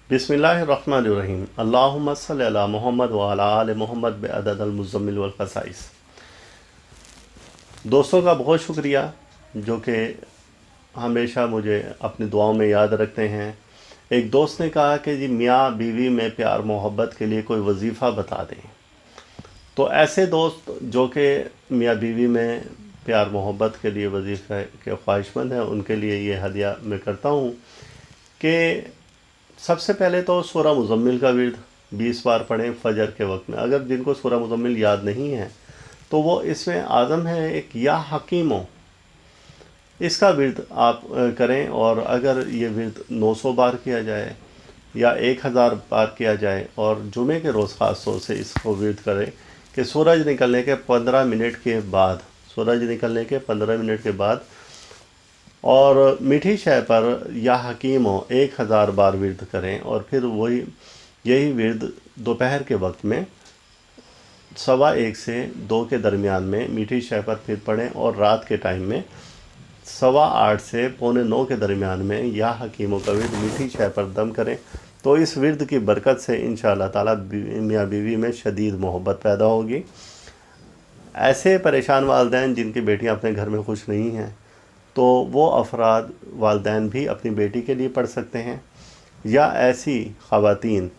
बिस्मिल्लाहिर्रहमानिर्रहीम। अल्लाहुम्मा सल्लि अला मोहम्मद व अला आले मोहम्मद बिअदद अल मुज़म्मिल वल क़साइस। दोस्तों का बहुत शुक्रिया जो कि हमेशा मुझे अपनी दुआओं में याद रखते हैं। एक दोस्त ने कहा कि जी मियाँ बीवी में प्यार मोहब्बत के लिए कोई वजीफ़ा बता दें। तो ऐसे दोस्त जो कि मियाँ बीवी में प्यार मोहब्बत के लिए वजीफ़े के ख्वाहिशमंद हैं, उनके लिए ये हदिया मैं करता हूँ कि सबसे पहले तो सूरह मुज़म्मिल का विर्द 20 बार पढ़ें फजर के वक्त में। अगर जिनको सूरह मुज़म्मिल याद नहीं है तो वो इसमें आज़म है एक या हकीमो, इसका विर्द आप करें। और अगर ये विर्द 900 बार किया जाए या 1000 बार किया जाए और जुमे के रोज़ ख़ास तौर से इसको विर्द करें कि सूरज निकलने के 15 मिनट के बाद, सूरज निकलने के 15 मिनट के बाद, और मीठी शय पर या हकीम हो 1000 बार विर्द करें। और फिर यही विर्द दोपहर के वक्त में 1:15 से 2 के दरमियान में मीठी शय पर फिर पढ़ें, और रात के टाइम में 8:15 से 8:45 के दरमियान में या हकीमों का विर्द मीठी शय पर दम करें। तो इस विर्द की बरकत से इंशाअल्लाह ताला मियाँ बीवी में शदीद मोहब्बत पैदा होगी। ऐसे परेशान वालिदैन जिनकी बेटियां अपने घर में खुश नहीं हैं, तो वो अफराद वालिदैन भी अपनी बेटी के लिए पढ़ सकते हैं, या ऐसी ख़वातीन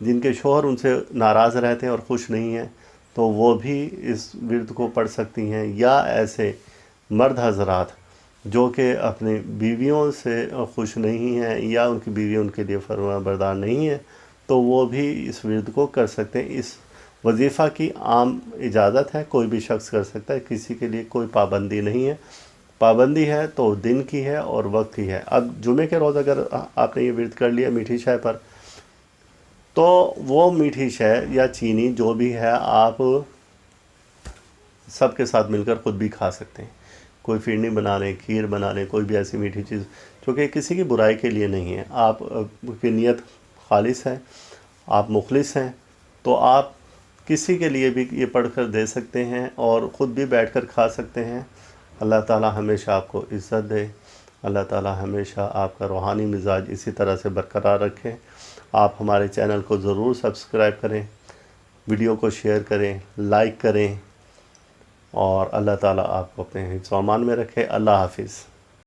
जिनके शोहर उनसे नाराज़ रहते हैं और ख़ुश नहीं हैं, तो वो भी इस विर्द को पढ़ सकती हैं। या ऐसे मर्द हज़रात जो कि अपनी बीवियों से खुश नहीं हैं या उनकी बीवी उनके लिए फरमाबरदार नहीं है, तो वो भी इस विर्द को कर सकते हैं। इस वजीफ़ा की आम इजाज़त है, कोई भी शख्स कर सकता है, किसी के लिए कोई पाबंदी नहीं है। पाबंदी है तो दिन की है और वक्त की है। अब जुमे के रोज़ अगर आपने ये विर्द कर लिया मीठी शय पर, तो वो मीठी शय या चीनी जो भी है आप सबके साथ मिलकर ख़ुद भी खा सकते हैं। कोई फिरनी बना लें, खीर बना लें, कोई भी ऐसी मीठी चीज़ जो कि किसी की बुराई के लिए नहीं है। आप की नीयत खालिस है, आप मुखलिस हैं, तो आप किसी के लिए भी ये पढ़ कर दे सकते हैं और ख़ुद भी बैठ कर खा सकते हैं। अल्लाह ताला हमेशा आपको इज़्ज़त दे। अल्लाह ताला हमेशा आपका रूहानी मिजाज इसी तरह से बरकरार रखे। आप हमारे चैनल को ज़रूर सब्सक्राइब करें, वीडियो को शेयर करें, लाइक करें, और अल्लाह ताला आपको अपने हिफ्ज़ व अमान में रखे। अल्लाह हाफ़िज़।